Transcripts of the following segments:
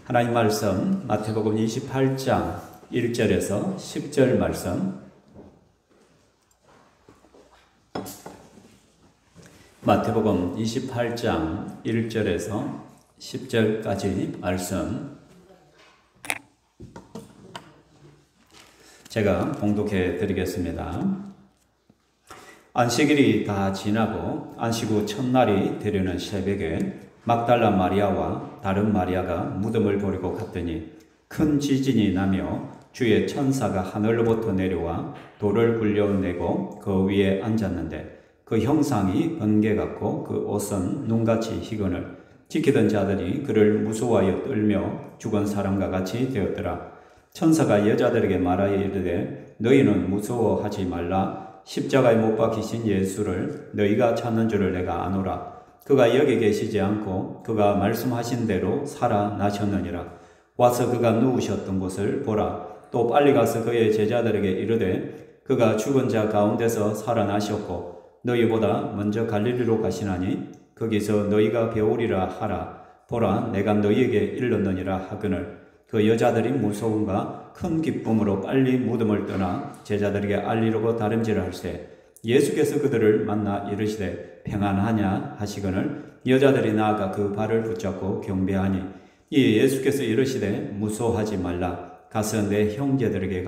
하나님 말씀 마태복음 28장 1절에서 10절 말씀, 마태복음 28장 1절에서 10절까지 말씀 제가 봉독해 드리겠습니다. 안식일이 다 지나고 안식 후 첫날이 되려는 새벽에 막달라 마리아와 다른 마리아가 무덤을 보려고 갔더니 큰 지진이 나며 주의 천사가 하늘로부터 내려와 돌을 굴려내고 그 위에 앉았는데 그 형상이 번개 같고 그 옷은 눈같이 희건을 지키던 자들이 그를 무서워하여 떨며 죽은 사람과 같이 되었더라. 천사가 여자들에게 말하여 이르되 너희는 무서워하지 말라. 십자가에 못 박히신 예수를 너희가 찾는 줄을 내가 아노라. 그가 여기 계시지 않고 그가 말씀하신 대로 살아나셨느니라. 와서 그가 누우셨던 곳을 보라. 또 빨리 가서 그의 제자들에게 이르되 그가 죽은 자 가운데서 살아나셨고 너희보다 먼저 갈릴리로 가시나니 거기서 너희가 배우리라 하라. 보라, 내가 너희에게 일렀느니라 하거늘 그 여자들이 무서움과 큰 기쁨으로 빨리 무덤을 떠나 제자들에게 알리려고 다름질을 할세 예수께서 그들을 만나 이르시되 평안하냐 하시거늘 여자들이 나아가 그 발을 붙잡고 경배하니 이에 예수께서 이르시되 무서워하지 말라. 가서 내 형제들에게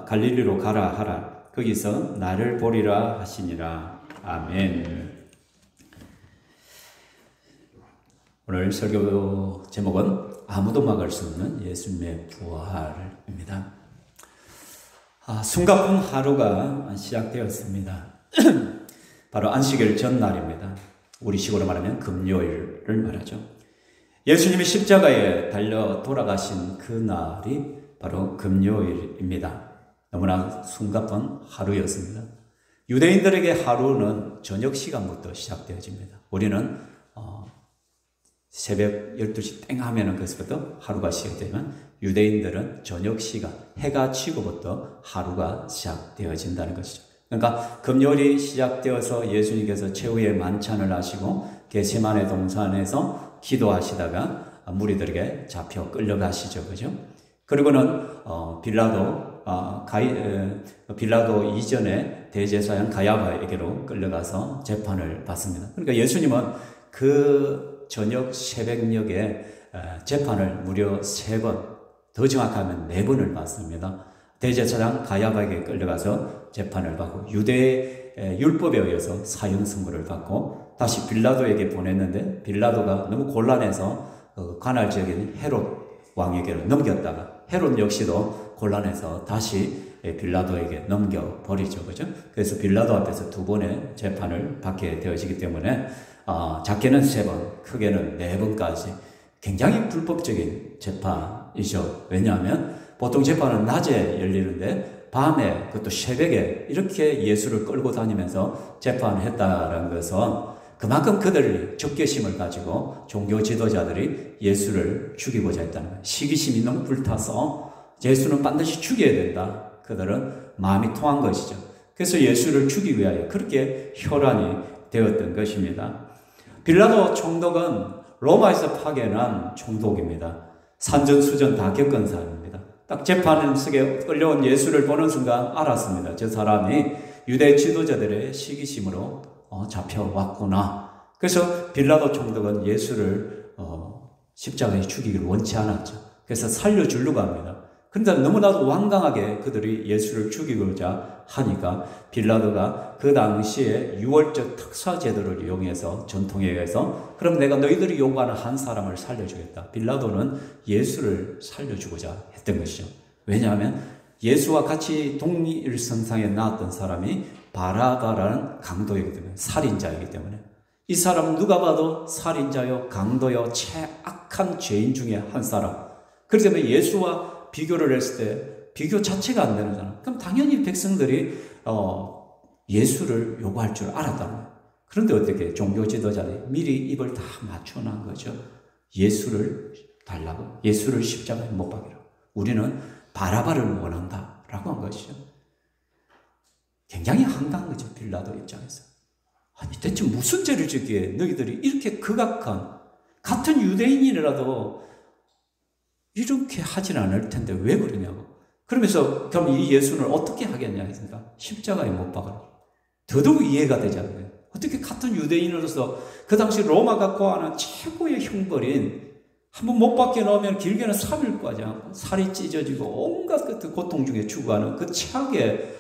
갈릴리로 가라 하라. 거기서 나를 보리라 하시니라. 아멘. 오늘 설교 제목은 아무도 막을 수 없는 예수님의 부활입니다. 숨가쁜 하루가 시작되었습니다. 바로 안식일 전날입니다. 우리 식으로 말하면 금요일을 말하죠. 예수님이 십자가에 달려 돌아가신 그 날이 바로 금요일입니다. 너무나 숨가쁜 하루였습니다. 유대인들에게 하루는 저녁 시간부터 시작되어집니다. 우리는 새벽 12시 땡 하면은 그것부터 하루가 시작되면 유대인들은 저녁 시간, 해가 지고부터 하루가 시작되어진다는 것이죠. 그러니까 금요일이 시작되어서 예수님께서 최후의 만찬을 하시고 겟세마네 동산에서 기도하시다가 무리들에게 잡혀 끌려가시죠. 그죠? 그리고는 빌라도 이전에 대제사장 가야바에게로 끌려가서 재판을 받습니다. 그러니까 예수님은 그 저녁 새벽녘에 재판을 무려 3번, 더 정확하면 4번을 받습니다. 대제사장 가야바에게 끌려가서 재판을 받고 유대의 율법에 의해서 사형 선고를 받고 다시 빌라도에게 보냈는데 빌라도가 너무 곤란해서 관할 지역인 헤롯 왕에게로 넘겼다가 헤롯 역시도 곤란해서 다시 빌라도에게 넘겨버리죠. 그죠? 그래서 빌라도 앞에서 2번의 재판을 받게 되어지기 때문에 작게는 3번, 크게는 4번까지 굉장히 불법적인 재판이죠. 왜냐하면 보통 재판은 낮에 열리는데 밤에, 그것도 새벽에 이렇게 예수를 끌고 다니면서 재판을 했다는 것은 그만큼 그들이 적개심을 가지고 종교 지도자들이 예수를 죽이고자 했다는 거예요. 시기심이 너무 불타서 예수는 반드시 죽여야 된다. 그들은 마음이 통한 것이죠. 그래서 예수를 죽이기 위하여 그렇게 혈안이 되었던 것입니다. 빌라도 총독은 로마에서 파견한 총독입니다. 산전수전 다 겪은 사람입니다. 딱 재판석에 끌려온 예수를 보는 순간 알았습니다. 저 사람이 유대 지도자들의 시기심으로 잡혀왔구나. 그래서 빌라도 총독은 예수를 십자가에 죽이기를 원치 않았죠. 그래서 살려주려고 합니다. 그런데 너무나도 완강하게 그들이 예수를 죽이고자 하니까 빌라도가 그 당시에 유월절 특사 제도를 이용해서 전통에 의해서 그럼 내가 너희들이 요구하는 한 사람을 살려주겠다. 빌라도는 예수를 살려주고자 했던 것이죠. 왜냐하면 예수와 같이 동일선상에 나왔던 사람이 바라바라는 강도이기 때문에, 살인자이기 때문에 이 사람은 누가 봐도 살인자요, 강도요, 최악한 죄인 중에 한 사람. 그렇기 때문에 예수와 비교를 했을 때 비교 자체가 안 되는 사람. 그럼 당연히 백성들이 예수를 요구할 줄 알았다는 거예요. 그런데 어떻게 종교 지도자들이 미리 입을 다 맞춰놓은 거죠. 예수를 달라고, 예수를 십자가에 못 박이라고. 우리는 바라바를 원한다라고 한 것이죠. 굉장히 황당한 거죠. 빌라도 입장에서. 아니 대체 무슨 죄를 짓기에 너희들이 이렇게 극악한, 같은 유대인이라도 이렇게 하진 않을 텐데 왜 그러냐고. 그러면서 그럼 이 예수를 어떻게 하겠냐 했습니까? 십자가에 못 박아라. 더더욱 이해가 되지 않아요. 어떻게 같은 유대인으로서 그 당시 로마가 고하는 최고의 형벌인 한번 못 박혀 넣으면 길게는 3일까지 살이 찢어지고 온갖 그 고통 중에 죽어가는 그 최악의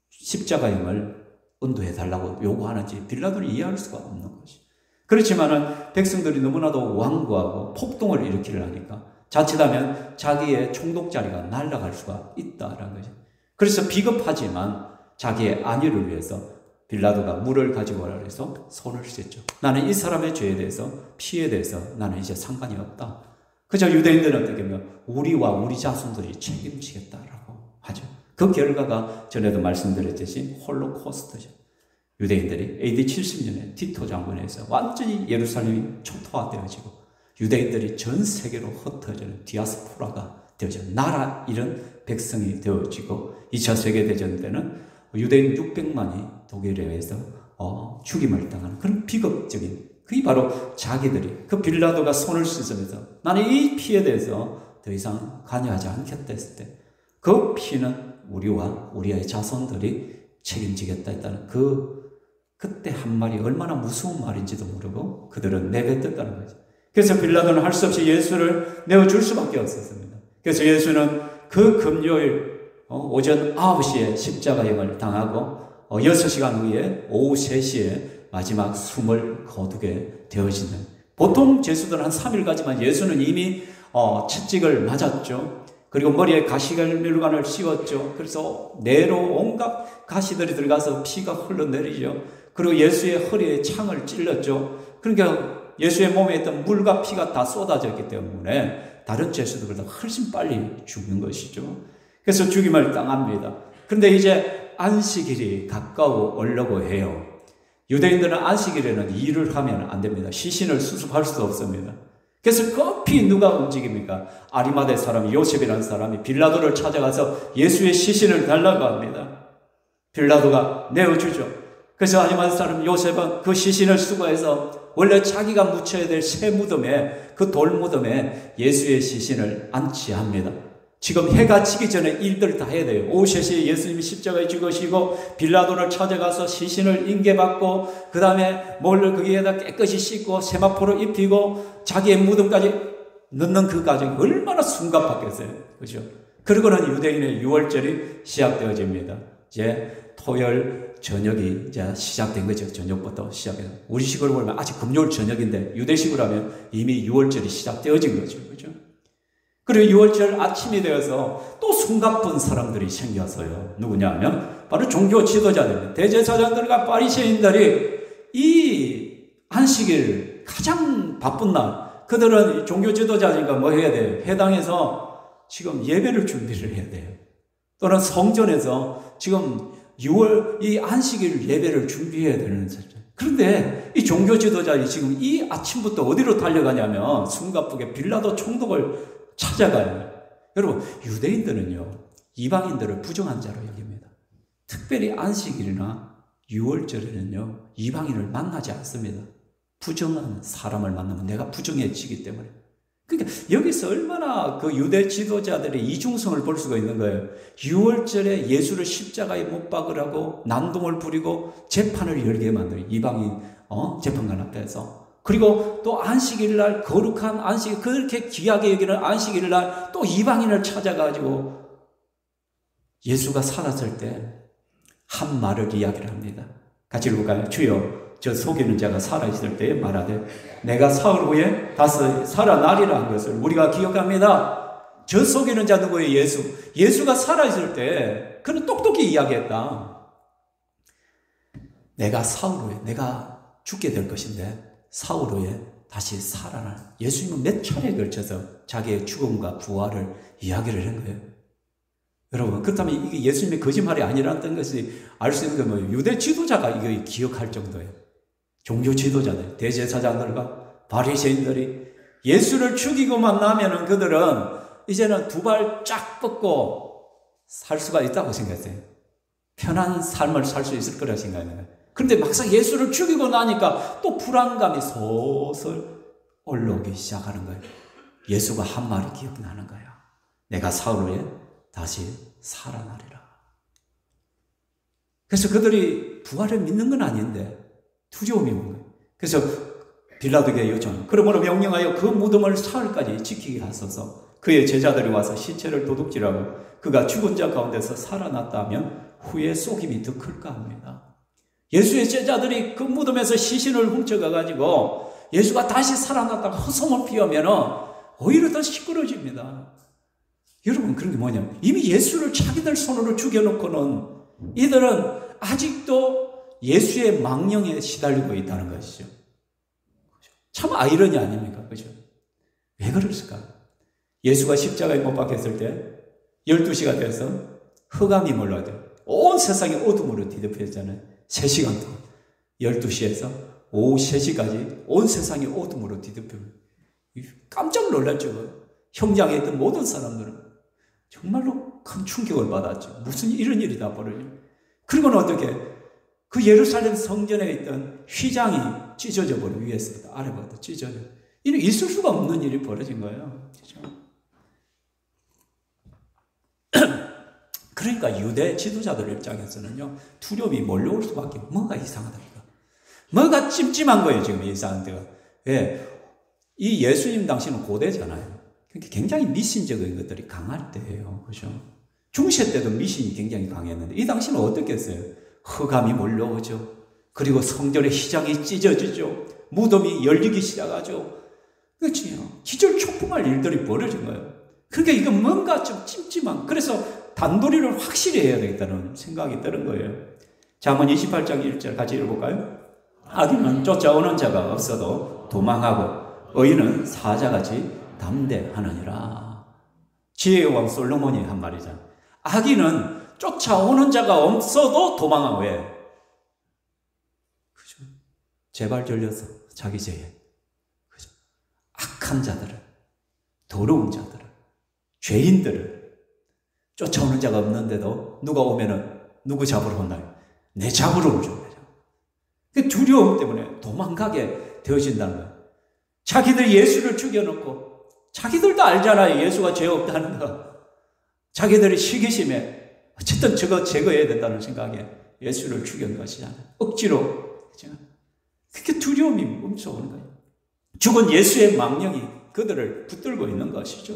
십자가임을 은도해 달라고 요구하는지 빌라도는 이해할 수가 없는 것이. 그렇지만은 백성들이 너무나도 완고하고 폭동을 일으키려 하니까 자칫하면 자기의 총독자리가 날아갈 수가 있다라는 거죠. 그래서 비겁하지만 자기의 안위를 위해서 빌라도가 물을 가지고 오라 해서 손을 씻죠. 나는 이 사람의 죄에 대해서, 피해에 대해서 나는 이제 상관이 없다. 그저 유대인들은 어떻게 보면 우리와 우리 자손들이 책임지겠다라고 하죠. 그 결과가 전에도 말씀드렸듯이 홀로코스트죠. 유대인들이 AD 70년에 티토 장군에서 완전히 예루살렘이 초토화되어지고 유대인들이 전 세계로 흩어지는 디아스포라가 되어져 나라 잃은 백성이 되어지고 2차 세계대전 때는 유대인 600만이 독일에 의해서 죽임을 당하는 그런 비극적인, 그게 바로 자기들이, 그 빌라도가 손을 씻으면서 나는 이 피에 대해서 더 이상 관여하지 않겠다 했을 때 그 피는 우리와 우리의 자손들이 책임지겠다 했다는 그때 한 말이 얼마나 무서운 말인지도 모르고 그들은 내뱉었다는 거죠. 그래서 빌라도는 할 수 없이 예수를 내어줄 수밖에 없었습니다. 그래서 예수는 그 금요일 오전 9시에 십자가형을 당하고 6시간 후에 오후 3시에 마지막 숨을 거두게 되어지는, 보통 죄수들은 한 3일까지만, 예수는 이미 채찍을 맞았죠. 그리고 머리에 가시멜루간을 씌웠죠. 그래서 뇌로 온갖 가시들이 들어가서 피가 흘러내리죠. 그리고 예수의 허리에 창을 찔렀죠. 그러니까 예수의 몸에 있던 물과 피가 다 쏟아졌기 때문에 다른 죄수들보다 훨씬 빨리 죽는 것이죠. 그래서 죽임을 당합니다. 그런데 이제 안식일이 가까워 오려고 해요. 유대인들은 안식일에는 일을 하면 안 됩니다. 시신을 수습할 수도 없습니다. 그래서 급히 누가 움직입니까? 아리마대 사람 요셉이라는 사람이 빌라도를 찾아가서 예수의 시신을 달라고 합니다. 빌라도가 내어주죠. 그래서 아리마대 사람 요셉은 그 시신을 수거해서 원래 자기가 묻혀야 될 새 무덤에, 그 돌 무덤에 예수의 시신을 안치합니다. 지금 해가 지기 전에 일들을 다 해야 돼요. 오후 3시에 예수님이 십자가에 죽으시고 빌라도를 찾아가서 시신을 인계받고 그 다음에 뭘를 거기에다 깨끗이 씻고 세마포로 입히고 자기의 무덤까지 넣는 그 과정이 얼마나 숨가팠겠어요. 그죠? 그러고는 유대인의 유월절이 시작되어집니다. 이제 토요일 저녁이 이제 시작된 거죠. 저녁부터 시작해서. 우리식으로 보면 아직 금요일 저녁인데 유대식으로 하면 이미 유월절이 시작되어진 거죠. 그죠? 그리고 유월절 아침이 되어서 또 숨가쁜 사람들이 생겨서요. 누구냐 하면 바로 종교 지도자들, 대제사장들과 바리새인들이 이 안식일 가장 바쁜 날, 그들은 종교 지도자니까 뭐 해야 돼요? 해당에서 지금 예배를 준비를 해야 돼요. 또는 성전에서 지금 이 안식일 예배를 준비해야 되는 거죠. 그런데 이 종교 지도자들이 지금 이 아침부터 어디로 달려가냐면 숨가쁘게 빌라도 총독을 찾아가요. 여러분, 유대인들은요, 이방인들을 부정한 자로 여깁니다. 특별히 안식일이나 유월절에는요, 이방인을 만나지 않습니다. 부정한 사람을 만나면 내가 부정해지기 때문에. 그러니까 여기서 얼마나 그 유대 지도자들의 이중성을 볼 수가 있는 거예요. 유월절에 예수를 십자가에 못 박으라고 난동을 부리고 재판을 열게 만들어요. 이방인 재판관 앞에서. 그리고 또 안식일날, 거룩한 안식일, 그렇게 귀하게 여기는 안식일날 또 이방인을 찾아가지고 예수가 살았을 때 한 말을 이야기를 합니다. 같이 읽을까요? 주여, 저 속이는 자가 살아있을 때에 말하되 내가 사흘 후에 다시 살아나리라 한 것을 우리가 기억합니다. 저 속이는 자 누구예요? 예수. 예수가 살아있을 때 그는 똑똑히 이야기했다. 내가 사흘 후에 내가 죽게 될 것인데 사흘 후에 다시 살아날. 예수님은 몇 차례에 걸쳐서 자기의 죽음과 부활을 이야기를 한 거예요. 여러분, 그렇다면 이게 예수님의 거짓말이 아니라는 것이 알 수 있는 건 뭐예요? 유대 지도자가 이거 기억할 정도예요. 종교 지도자들, 대제사장들과 바리새인들이 예수를 죽이고만 나면은 그들은 이제는 두 발 쫙 뻗고 살 수가 있다고 생각했어요. 편한 삶을 살 수 있을 거라 생각했어요. 그런데 막상 예수를 죽이고 나니까 또 불안감이 솔솔 올라오기 시작하는 거예요. 예수가 한 말이 기억나는 거야. 내가 사흘 후에 다시 살아나리라. 그래서 그들이 부활을 믿는 건 아닌데 두려움이 온 거예요. 그래서 빌라도에게 요청, 그러므로 명령하여 그 무덤을 사흘까지 지키게 하소서. 그의 제자들이 와서 시체를 도둑질하고 그가 죽은 자 가운데서 살아났다면 후에 속임이 더 클까 합니다. 예수의 제자들이 그 무덤에서 시신을 훔쳐가가지고 예수가 다시 살아났다고 헛소문 피우면 오히려 더 시끄러집니다. 여러분, 그런 게 뭐냐면 이미 예수를 자기들 손으로 죽여놓고는 이들은 아직도 예수의 망령에 시달리고 있다는 것이죠. 참 아이러니 아닙니까? 그죠? 왜 그랬을까? 예수가 십자가에 못 박혔을 때 12시가 돼서 흑암이 몰려와요. 온 세상이 어둠으로 뒤덮였잖아요. 3시간 동안. 12시에서 오후 3시까지 온 세상이 어둠으로 뒤덮여요. 깜짝 놀랐죠. 현장에 있던 모든 사람들은 정말로 큰 충격을 받았죠. 무슨 이런 일이 다 벌어져요. 그리고는 어떻게 그 예루살렘 성전에 있던 휘장이 찢어져 버려. 위에서부터 아래부터 찢어져. 이는 있을 수가 없는 일이 벌어진 거예요. 그렇죠? 그러니까 유대 지도자들 입장에서는요, 두려움이 몰려올 수밖에 없어요. 뭔가 이상하다니까. 뭔가 찜찜한 거예요, 지금 이상한 데가. 왜? 이 예수님 당시는 고대잖아요. 그러니까 굉장히 미신적인 것들이 강할 때예요. 그죠? 중세 때도 미신이 굉장히 강했는데, 이 당시는 어떻게 했어요? 흑암이 몰려오죠. 그리고 성전의 휘장이 찢어지죠. 무덤이 열리기 시작하죠. 그렇죠. 기절초풍할 일들이 벌어진 거예요. 그러니까 이건 뭔가 좀 찜찜한, 그래서 단도리를 확실히 해야 되겠다는 생각이 드는 거예요. 잠언 28장 1절 같이 읽어볼까요? 악인은 쫓아오는 자가 없어도 도망하고 의인은 사자같이 담대하느니라. 지혜의 왕 솔로몬이 한 말이잖아. 악인은 쫓아오는 자가 없어도 도망하고 왜? 그죠? 제발 걸려서 자기 죄에. 그죠? 악한 자들은, 더러운 자들은, 죄인들은 쫓아오는 자가 없는데도 누가 오면은 누구 잡으러 온나요? 내 잡으러 오죠. 그 두려움 때문에 도망가게 되어진다는 거예요. 자기들 예수를 죽여놓고 자기들도 알잖아요. 예수가 죄 없다는 거. 자기들이 시기심에 어쨌든 저거 제거해야 된다는 생각에 예수를 죽인 것이잖아요. 억지로. 그렇게 두려움이 멈춰오는 거예요. 죽은 예수의 망령이 그들을 붙들고 있는 것이죠.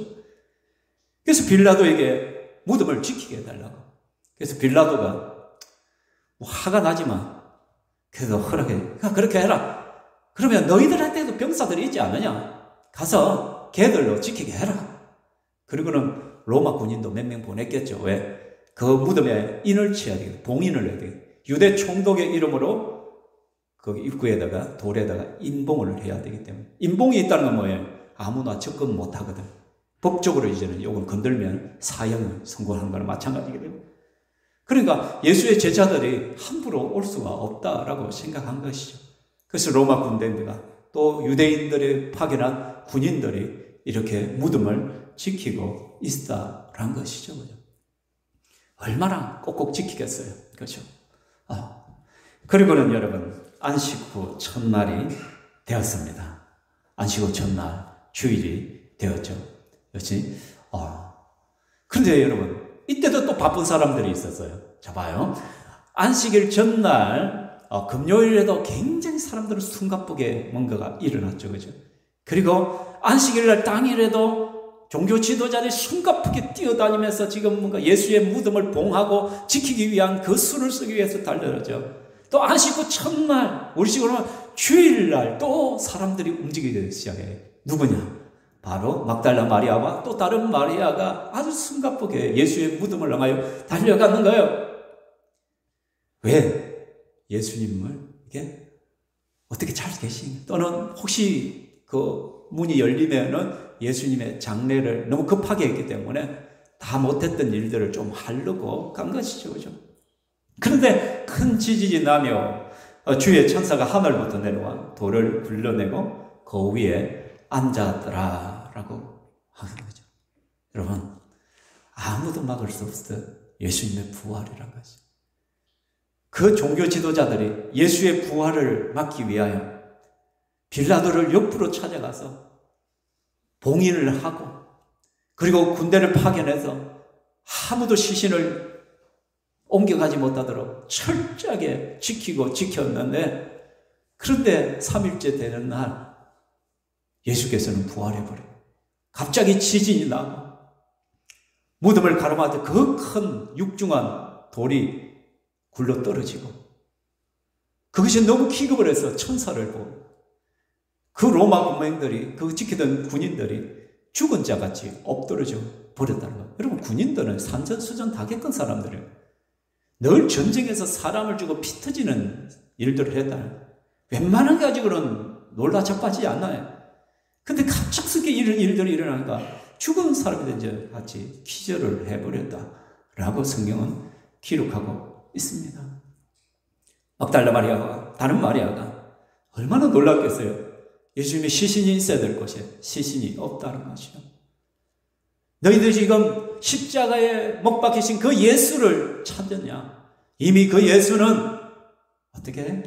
그래서 빌라도에게 무덤을 지키게 해달라고. 그래서 빌라도가 뭐 화가 나지만 그래도 허락해. 그렇게 해라. 그러면 너희들한테도 병사들이 있지 않느냐? 가서 걔들로 지키게 해라. 그리고는 로마 군인도 몇 명 보냈겠죠. 왜? 그 무덤에 인을 치어야 되겠다. 봉인을 해야 되겠다. 유대 총독의 이름으로 그 입구에다가 돌에다가 인봉을 해야 되기 때문에. 인봉이 있다는 건 뭐예요? 아무나 접근 못 하거든. 법적으로 이제는 요걸 건들면 사형을 선고하는 거랑 마찬가지게 되고. 그러니까 예수의 제자들이 함부로 올 수가 없다라고 생각한 것이죠. 그래서 로마 군대입니다. 또 유대인들이 파견한 군인들이 이렇게 무덤을 지키고 있다라는 것이죠. 그죠? 얼마나 꼭꼭 지키겠어요. 그렇죠? 그리고는 여러분, 안식 후 첫날이 되었습니다. 안식 후 첫날, 주일이 되었죠. 그렇지? 그런데 여러분, 이때도 또 바쁜 사람들이 있었어요. 자, 봐요. 안식일 전날, 금요일에도 굉장히 사람들은 숨가쁘게 뭔가가 일어났죠. 그죠? 그리고 안식일날 당일에도 종교 지도자들이 숨가쁘게 뛰어다니면서 지금 뭔가 예수의 무덤을 봉하고 지키기 위한 그 수를 쓰기 위해서 달려들었죠. 또 안식 후 첫날, 우리 식으로 하면 주일날 또 사람들이 움직이기 시작해요. 누구냐? 바로 막달라 마리아와 또 다른 마리아가 아주 숨가쁘게 예수의 무덤을 향하여 달려가는 거예요. 왜? 예수님을 이게 어떻게 잘 계시니? 또는 혹시 그 문이 열리면은 예수님의 장례를 너무 급하게 했기 때문에 다 못했던 일들을 좀 하려고 간 것이죠. 그죠? 그런데 큰 지진이 나며 주의 천사가 하늘부터 내려와 돌을 굴러내고 그 위에 앉았더라라고 하는 거죠. 여러분, 아무도 막을 수 없어요. 예수님의 부활이란 것이. 그 종교 지도자들이 예수의 부활을 막기 위하여 빌라도를 옆으로 찾아가서 봉인을 하고 그리고 군대를 파견해서 아무도 시신을 옮겨가지 못하도록 철저하게 지키고 지켰는데 그런데 3일째 되는 날 예수께서는 부활해버려요. 갑자기 지진이 나고 무덤을 가로막을 그 큰 육중한 돌이 굴러 떨어지고 그것이 너무 기겁을 해서 천사를 보고 그 로마 군병들이 그 지키던 군인들이 죽은 자같이 엎드러져 버렸다는 거예요. 여러분 군인들은 산전수전 다 겪은 사람들이에요. 늘 전쟁에서 사람을 죽고 피 터지는 일들을 했다는 거예요. 웬만한 가지고는 놀라 자빠지지 않나요? 근데 갑작스럽게 이런 일들이 일어나니까 죽은 사람이 같이 기절을 해버렸다라고 성경은 기록하고 있습니다. 막달라 마리아가 다른 마리아가 얼마나 놀랐겠어요. 예수님의 시신이 있어야 될 곳에 시신이 없다는 것이죠. 너희들 지금 십자가에 못 박히신 그 예수를 찾았냐? 이미 그 예수는 어떻게 해?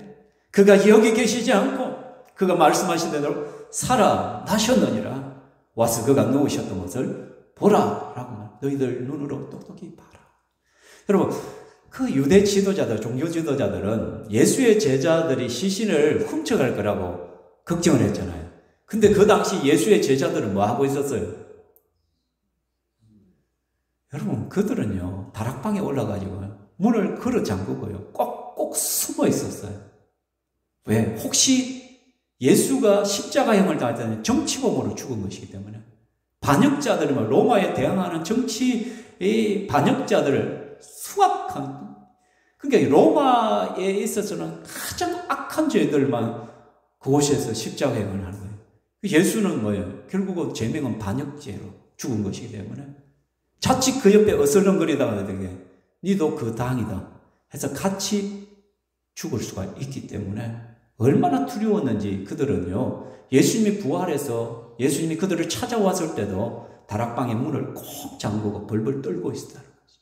그가 여기 계시지 않고 그가 말씀하신 대로 살아나셨느니라. 와서 그가 누우셨던 것을 보라라고 너희들 눈으로 똑똑히 봐라. 여러분 그 유대 지도자들, 종교 지도자들은 예수의 제자들이 시신을 훔쳐갈 거라고 걱정을 했잖아요. 근데 그 당시 예수의 제자들은 뭐 하고 있었어요? 여러분 그들은요 다락방에 올라가지고 문을 걸어 잠그고요 꼭 숨어 있었어요. 왜? 혹시 예수가 십자가형을 당할 때는 정치범으로 죽은 것이기 때문에 반역자들은 로마에 대항하는 정치의 반역자들을 수확한, 그러니까 로마에 있어서는 가장 악한 죄들만 그곳에서 십자가형을 하는 거예요. 예수는 뭐예요? 결국은 제명은 반역죄로 죽은 것이기 때문에 자칫 그 옆에 어슬렁거리다가 되게 니도 그 당이다 해서 같이 죽을 수가 있기 때문에 얼마나 두려웠는지 그들은요 예수님이 부활해서 예수님이 그들을 찾아왔을 때도 다락방의 문을 꼭 잠그고 벌벌 떨고 있었다는 거죠.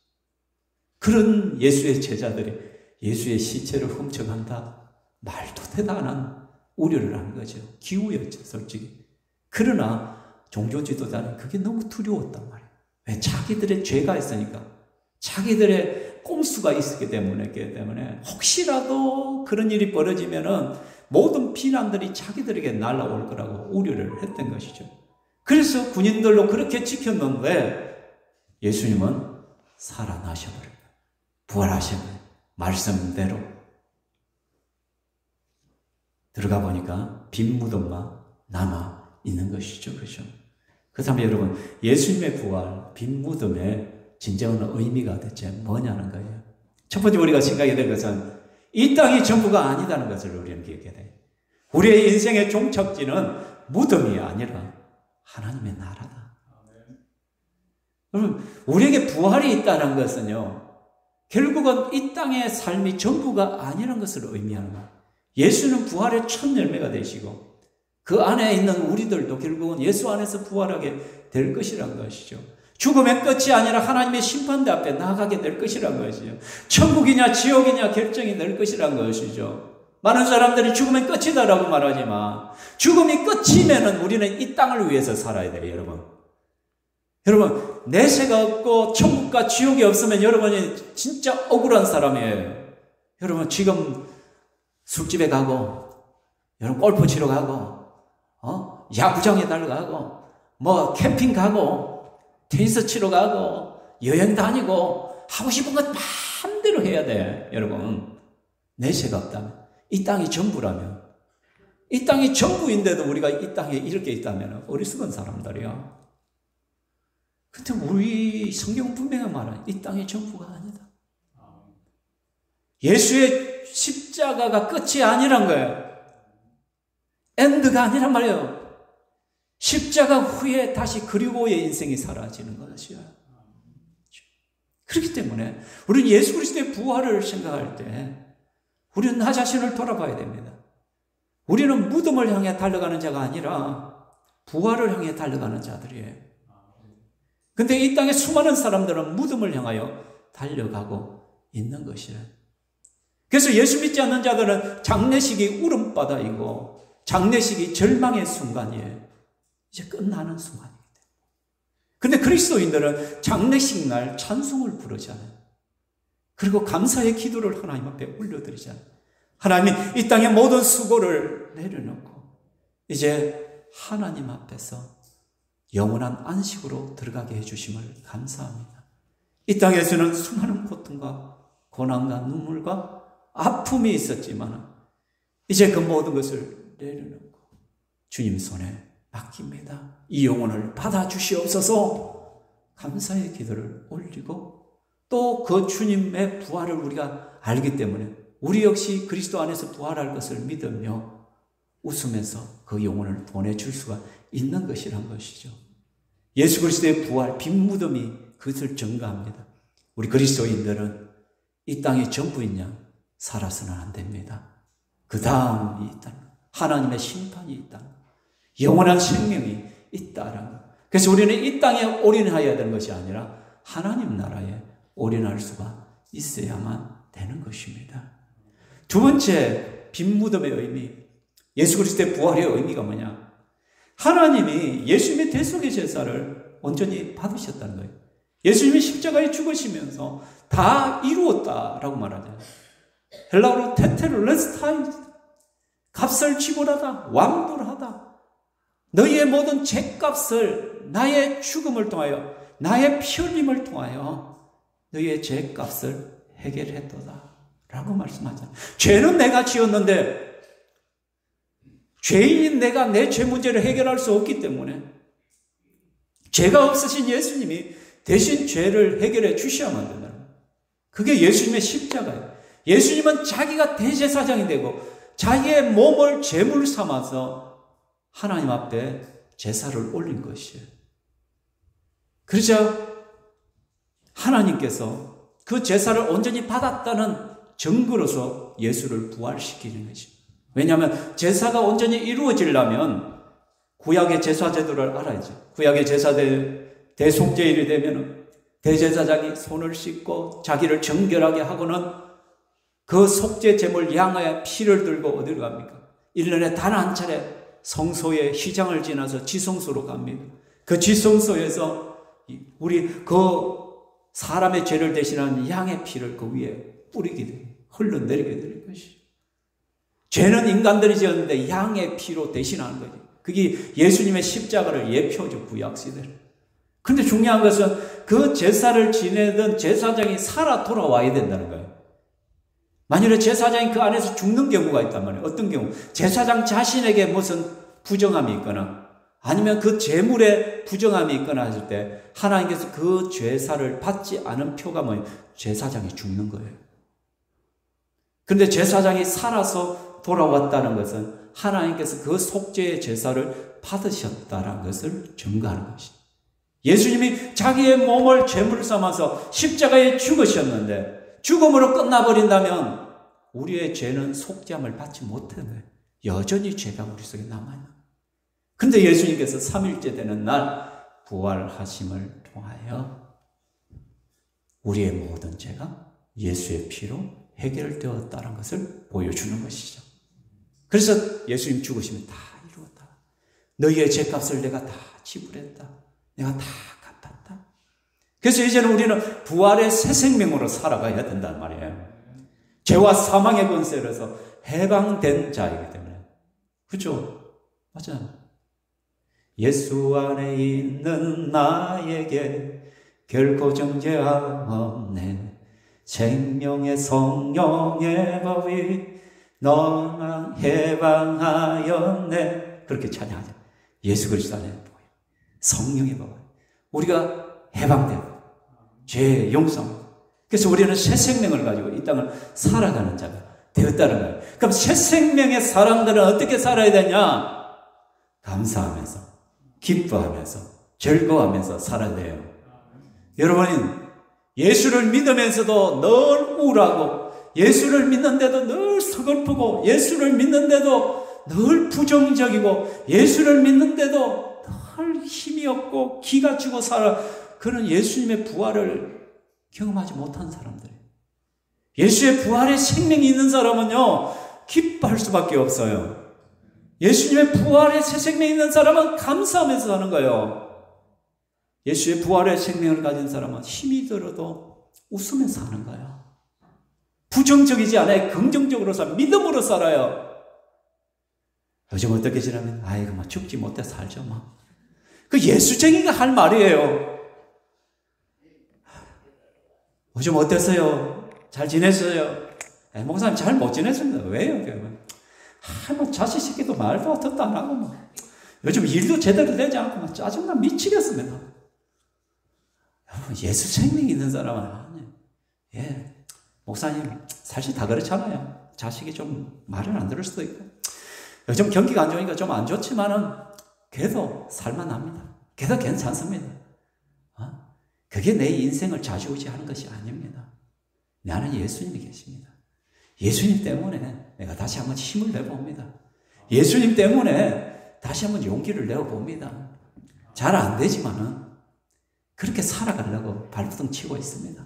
그런 예수의 제자들이 예수의 시체를 훔쳐간다? 말도 되도 않은 우려를 하는 거죠. 기우였죠 솔직히. 그러나 종교 지도자는 그게 너무 두려웠단 말이에요. 왜? 자기들의 죄가 있으니까, 자기들의 꼼수가 있었기 때문에 혹시라도 그런 일이 벌어지면은 모든 비난들이 자기들에게 날아올 거라고 우려를 했던 것이죠. 그래서 군인들로 그렇게 지켰는데 예수님은 살아나셔버려요. 부활하셔버려요. 말씀대로. 들어가 보니까 빈 무덤만 남아 있는 것이죠. 그렇죠? 그렇다면 여러분, 예수님의 부활, 빈 무덤의 진정한 의미가 대체 뭐냐는 거예요. 첫 번째 우리가 생각해야 될 것은 이 땅이 전부가 아니다는 것을 우리는 기억해야 돼요. 우리의 인생의 종착지는 무덤이 아니라 하나님의 나라다. 여러분, 우리에게 부활이 있다는 것은요, 결국은 이 땅의 삶이 전부가 아니라는 것을 의미하는 거예요. 예수는 부활의 첫 열매가 되시고 그 안에 있는 우리들도 결국은 예수 안에서 부활하게 될 것이란 것이죠. 죽음의 끝이 아니라 하나님의 심판대 앞에 나아가게 될 것이란 것이죠. 천국이냐 지옥이냐 결정이 될 것이란 것이죠. 많은 사람들이 죽음의 끝이다라고 말하지만 죽음이 끝이면은 우리는 이 땅을 위해서 살아야 돼요, 여러분. 여러분, 내세가 없고 천국과 지옥이 없으면 여러분이 진짜 억울한 사람이에요. 여러분, 지금 술집에 가고, 여러분 골프 치러 가고, 야구장에 달려가고, 뭐 캠핑 가고, 테니스 치러 가고, 여행 다니고, 하고 싶은 것 마음대로 해야 돼, 여러분. 내세가 없다면, 이 땅이 전부라면, 이 땅이 전부인데도 우리가 이 땅에 이렇게 있다면 어리석은 사람들이야. 근데 우리 성경은 분명히 말하는 이 땅이 전부가 아니다. 예수의 십자가가 끝이 아니란 거예요. 엔드가 아니란 말이에요. 십자가 후에 다시 그리고의 인생이 사라지는 것이야. 그렇기 때문에 우리는 예수 그리스도의 부활을 생각할 때 우리는 나 자신을 돌아봐야 됩니다. 우리는 무덤을 향해 달려가는 자가 아니라 부활을 향해 달려가는 자들이에요. 근데 이 땅에 수많은 사람들은 무덤을 향하여 달려가고 있는 것이래. 그래서 예수 믿지 않는 자들은 장례식이 울음바다이고 장례식이 절망의 순간이에요. 이제 끝나는 순간. 근데 그리스도인들은 장례식 날 찬송을 부르잖아요. 그리고 감사의 기도를 하나님 앞에 올려드리잖아요. 하나님이 이 땅의 모든 수고를 내려놓고 이제 하나님 앞에서 영원한 안식으로 들어가게 해주심을 감사합니다. 이 땅에서는 수많은 고통과 고난과 눈물과 아픔이 있었지만 이제 그 모든 것을 내려놓고 주님 손에 맡깁니다. 이 영혼을 받아주시옵소서. 감사의 기도를 올리고 또 그 주님의 부활을 우리가 알기 때문에 우리 역시 그리스도 안에서 부활할 것을 믿으며 웃으면서 그 영혼을 보내줄 수가 있는 것이란 것이죠. 예수 그리스도의 부활, 빈 무덤이 그것을 증거합니다. 우리 그리스도인들은 이 땅에 전부인 양 살아서는 안 됩니다. 그 다음이 있다는 것, 하나님의 심판이 있다는 것, 영원한 생명이 있다는 것. 그래서 우리는 이 땅에 올인하여야 되는 것이 아니라 하나님 나라에 올인할 수가 있어야만 되는 것입니다. 두 번째, 빈 무덤의 의미, 예수 그리스도의 부활의 의미가 뭐냐? 하나님이 예수님의 대속의 제사를 온전히 받으셨다는 거예요. 예수님이 십자가에 죽으시면서 다 이루었다라고 말하잖아요. 헬라어로 테텔레스타이, 값을 지불하다, 완불하다. 너희의 모든 죄값을 나의 죽음을 통하여, 나의 피 흘림을 통하여 너희의 죄값을 해결했도다 라고 말씀하잖아요. 죄는 내가 지었는데 죄인인 내가 내 죄 문제를 해결할 수 없기 때문에 죄가 없으신 예수님이 대신 죄를 해결해 주셔야만 된다는 거예요. 그게 예수님의 십자가예요. 예수님은 자기가 대제사장이 되고 자기의 몸을 제물 삼아서 하나님 앞에 제사를 올린 것이에요. 그러자 하나님께서 그 제사를 온전히 받았다는 증거로서 예수를 부활시키는 것입니다. 왜냐하면 제사가 온전히 이루어지려면 구약의 제사 제도를 알아야죠. 구약의 제사 대속죄일이 되면 대제사장이 손을 씻고 자기를 정결하게 하고는 그 속죄 제물 양의 피를 들고 어디로 갑니까? 1년에 단 한 차례 성소의 휘장을 지나서 지성소로 갑니다. 그 지성소에서 우리 그 사람의 죄를 대신하는 양의 피를 그 위에 뿌리게 돼요. 흘러내리게 될 것이죠. 죄는 인간들이 지었는데 양의 피로 대신하는 거죠. 그게 예수님의 십자가를 예표죠. 구약시대를. 근데 중요한 것은 그 제사를 지내던 제사장이 살아 돌아와야 된다는 거예요. 만일에 제사장이 그 안에서 죽는 경우가 있단 말이에요. 어떤 경우? 제사장 자신에게 무슨 부정함이 있거나 아니면 그 제물에 부정함이 있거나 했을 때 하나님께서 그 제사를 받지 않은 표가 뭐예요? 제사장이 죽는 거예요. 그런데 제사장이 살아서 돌아왔다는 것은 하나님께서 그 속죄의 제사를 받으셨다는 것을 증거하는 것입니다. 예수님이 자기의 몸을 제물 삼아서 십자가에 죽으셨는데 죽음으로 끝나버린다면 우리의 죄는 속죄함을 받지 못하는 거예요. 여전히 죄가 우리 속에 남아있는 거예요. 그런데 예수님께서 3일째 되는 날 부활하심을 통하여 우리의 모든 죄가 예수의 피로 해결되었다는 것을 보여주는 것이죠. 그래서 예수님 죽으시면 다 이루었다. 너희의 죄값을 내가 다 지불했다. 내가 다 갚았다. 그래서 이제는 우리는 부활의 새 생명으로 살아가야 된단 말이에요. 죄와 사망의 권세로서 해방된 자이기 때문에. 그렇죠? 맞아요. 예수 안에 있는 나에게 결코 정죄함 없네. 생명의 성령의 법이 너만 해방하였네. 그렇게 찬양하죠. 예수 그리스도 안에 보여. 성령의 법. 우리가 해방되고 죄의 용서. 그래서 우리는 새 생명을 가지고 이 땅을 살아가는 자가 되었다는 거예요. 그럼 새 생명의 사람들은 어떻게 살아야 되냐? 감사하면서, 기뻐하면서, 즐거워하면서 살아야 돼요. 여러분, 예수를 믿으면서도 늘 우울하고, 예수를 믿는데도 늘 서글프고, 예수를 믿는데도 늘 부정적이고, 예수를 믿는데도 늘 힘이 없고 기가 죽어 살아. 그런 예수님의 부활을 경험하지 못한 사람들이에요. 예수의 부활의 생명이 있는 사람은요, 기뻐할 수밖에 없어요. 예수님의 부활의 새 생명이 있는 사람은 감사하면서 사는 거예요. 예수의 부활의 생명을 가진 사람은 힘이 들어도 웃으면서 사는 거예요. 부정적이지 않아요. 긍정적으로 살아요. 믿음으로 살아요. 요즘 어떻게 지나면 아이고 막 죽지 못해 살죠 막. 그 예수쟁이가 할 말이에요. 요즘 어땠어요? 잘 지냈어요? 목사님 잘 못 지냈습니다. 왜요? 뭐 자식 새끼도 말도 듣도 안 하고 막. 요즘 일도 제대로 되지 않고 막 짜증나 미치겠습니다. 여러분 예수 생명이 있는 사람은 아니에요. 예, 목사님 사실 다 그렇잖아요. 자식이 좀 말을 안 들을 수도 있고 요즘 경기가 안 좋으니까 좀 안 좋지만은 그래도 살만합니다. 그래도 괜찮습니다. 그게 내 인생을 좌지우지하는 것이 아닙니다. 내 안에 예수님이 계십니다. 예수님 때문에 내가 다시 한번 힘을 내봅니다. 예수님 때문에 다시 한번 용기를 내어봅니다. 잘 안 되지만은 그렇게 살아가려고 발부둥 치고 있습니다.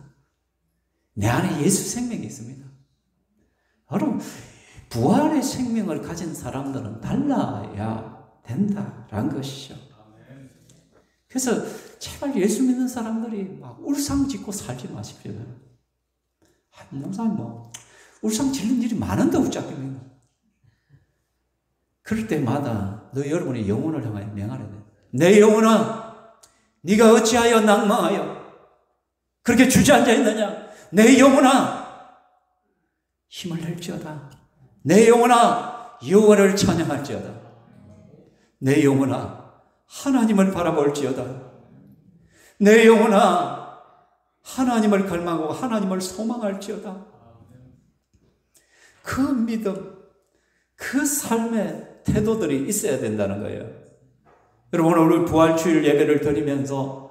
내 안에 예수 생명이 있습니다. 여러분 부활의 생명을 가진 사람들은 달라야 된다라는 것이죠. 그래서 제발 예수 믿는 사람들이 막 울상 짓고 살지 마십시오. 목사님 뭐 울상 짓는 일이 많은데 어쩌겠습니까? 그럴 때마다 너 여러분의 영혼을 향하여 명하려 돼. 내 영혼아, 네가 어찌하여 낭망하여 그렇게 주저앉아 있느냐? 내 영혼아, 힘을 낼지어다. 내 영혼아, 여호와를 찬양할지어다. 내 영혼아, 하나님을 바라볼지어다. 내 영혼아, 하나님을 갈망하고 하나님을 소망할지어다. 그 믿음, 그 삶의 태도들이 있어야 된다는 거예요. 여러분 오늘 부활주일 예배를 드리면서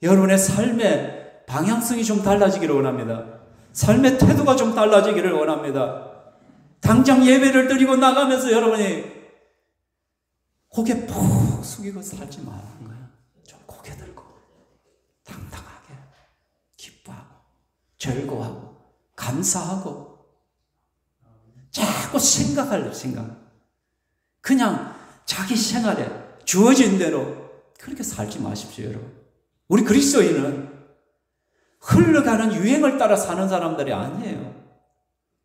여러분의 삶의 방향성이 좀 달라지기를 원합니다. 삶의 태도가 좀 달라지기를 원합니다. 당장 예배를 드리고 나가면서 여러분이 고개 푹 숙이고 살지 말라는 거예요. 좀 고개 들고 당당하게 기뻐하고 즐거워하고 감사하고 자꾸 생각할 생각. 그냥 자기 생활에 주어진 대로 그렇게 살지 마십시오, 여러분. 우리 그리스도인은 흘러가는 유행을 따라 사는 사람들이 아니에요.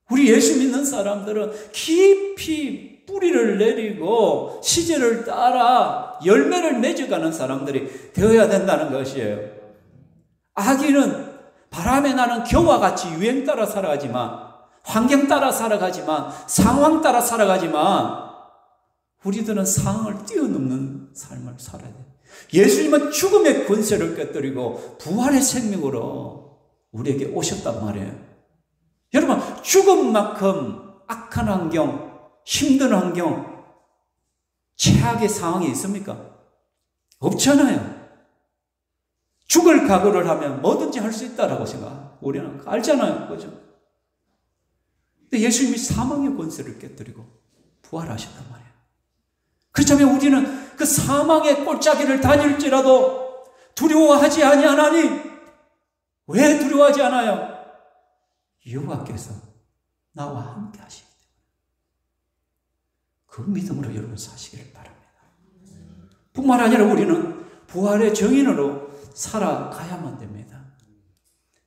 우리 예수 믿는 사람들은 깊이 뿌리를 내리고 시절을 따라 열매를 맺어가는 사람들이 되어야 된다는 것이에요. 아기는 바람에 나는 겨와 같이 유행 따라 살아가지만, 환경 따라 살아가지만, 상황 따라 살아가지만 우리들은 상황을 뛰어넘는 삶을 살아야 돼요. 예수님은 죽음의 권세를 깨뜨리고 부활의 생명으로 우리에게 오셨단 말이에요. 여러분, 죽음만큼 악한 환경, 힘든 환경, 최악의 상황이 있습니까? 없잖아요. 죽을 각오를 하면 뭐든지 할 수 있다라고 생각. 우리는 알잖아요. 그죠? 근데 예수님이 사망의 권세를 깨뜨리고 부활하셨단 말이에요. 그렇다면 우리는 그 사망의 골짜기를 다닐지라도 두려워하지 아니하나니? 왜 두려워하지 않아요? 여호와께서 나와 함께 하시기 때문에. 그 믿음으로 여러분 사시기를 바랍니다. 뿐만 아니라 우리는 부활의 증인으로 살아가야만 됩니다.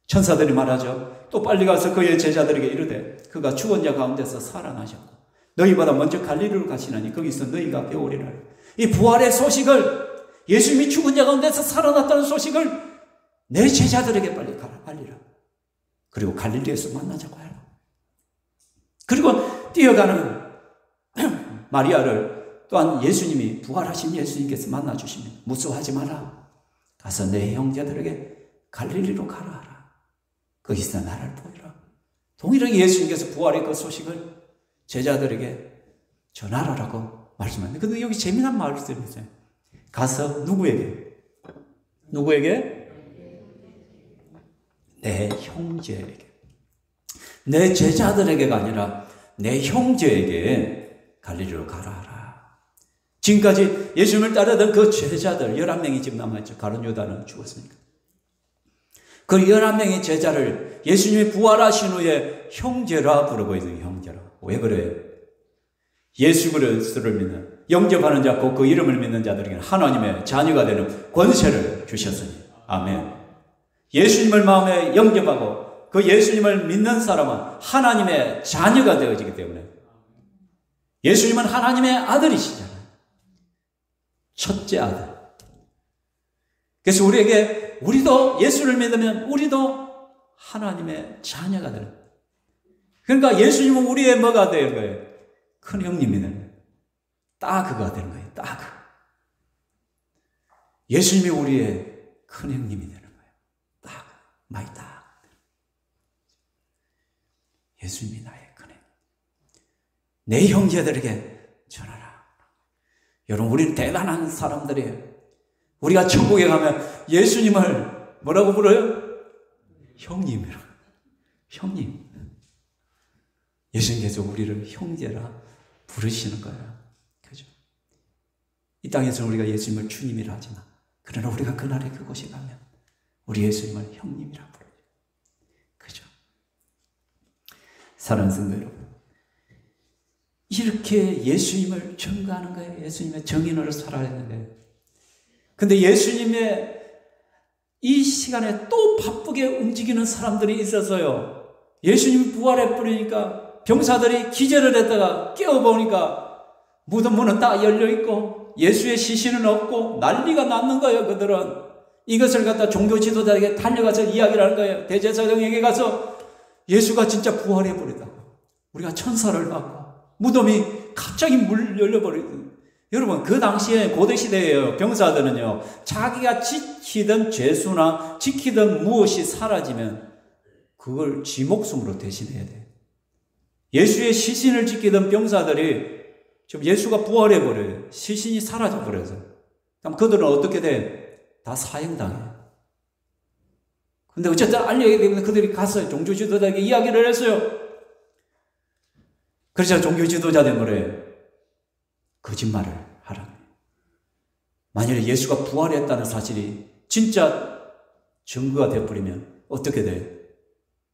천사들이 말하죠. 또 빨리 가서 그의 제자들에게 이르되 그가 죽은 자 가운데서 살아나셨고 너희보다 먼저 갈릴리로 가시나니 거기서 너희가 배우리라. 이 부활의 소식을, 예수님이 죽은 자 가운데서 살아났다는 소식을 내 제자들에게 빨리 가라, 알리라. 그리고 갈릴리에서 만나자고 하라. 그리고 뛰어가는 마리아를 또한 예수님이, 부활하신 예수님께서 만나주시면 무서워하지 마라. 가서 내 형제들에게 갈릴리로 가라 하라. 거기서 나를 보이라. 동일하게 예수님께서 부활의 그 소식을 제자들에게 전하라라고 말씀합니다. 근데 여기 재미난 말씀이 있어요. 가서 누구에게? 내 형제에게. 내 제자들에게가 아니라 내 형제에게 갈릴리로 가라 하라. 지금까지 예수님을 따르던 그 제자들 11명이 지금 남아있죠. 가룟 유다는 죽었으니까. 그 11명의 제자를 예수님이 부활하신 후에 형제라 부르고 있는 형제라. 왜 그래요? 예수 그리스도를 믿는 영접하는 자, 곧 그 이름을 믿는 자들에게는 하나님의 자녀가 되는 권세를 주셨으니. 아멘. 예수님을 마음에 영접하고 그 예수님을 믿는 사람은 하나님의 자녀가 되어지기 때문에, 예수님은 하나님의 아들이시잖아요. 첫째 아들. 그래서 우리도 예수를 믿으면 우리도 하나님의 자녀가 되는 거예요. 그러니까 예수님은 우리의 뭐가 되는 거예요? 큰 형님이 되는 거예요. 따그가 되는 거예요. 따그. 예수님이 우리의 큰 형님이 되는 거예요. 따그. 마이 따그. 예수님이 나의 큰 형님. 내 형제들에게 전하라. 여러분, 우리는 대단한 사람들이에요. 우리가 천국에 가면 예수님을 뭐라고 불러요? 형님이라고. 형님. 예수님께서 우리를 형제라 부르시는 거예요. 그죠? 이 땅에서는 우리가 예수님을 주님이라 하지만, 그러나 우리가 그날에 그곳에 가면 우리 예수님을 형님이라 부르죠. 그죠? 사랑하는 성도 여러분, 이렇게 예수님을 증거하는 거예요. 예수님의 정인으로 살아야 하는 거예요. 근데 예수님의 이 시간에 또 바쁘게 움직이는 사람들이 있어서요. 예수님이 부활해 버리니까 병사들이 기절을 했다가 깨어보니까 무덤 문은 다 열려있고 예수의 시신은 없고 난리가 났는 거예요. 그들은 이것을 갖다 종교 지도자에게 달려가서 이야기를 하는 거예요. 대제사장에게 가서 예수가 진짜 부활해 버렸다고, 우리가 천사를 받고 무덤이 갑자기 물 열려버리고. 여러분, 그 당시에 고대시대에 병사들은요, 자기가 지키던 죄수나 지키던 무엇이 사라지면 그걸 지 목숨으로 대신해야 돼요. 예수의 시신을 지키던 병사들이 지금 예수가 부활해버려요. 시신이 사라져버려서. 그럼 그들은 어떻게 돼? 다 사형당해요. 근데 어쨌든 알려야 되면 그들이 가서 종교 지도자에게 이야기를 했어요. 그래서 종교 지도자들이 뭐래요? 거짓말을 하라는 거예요. 만약에 예수가 부활했다는 사실이 진짜 증거가 되어버리면 어떻게 돼요?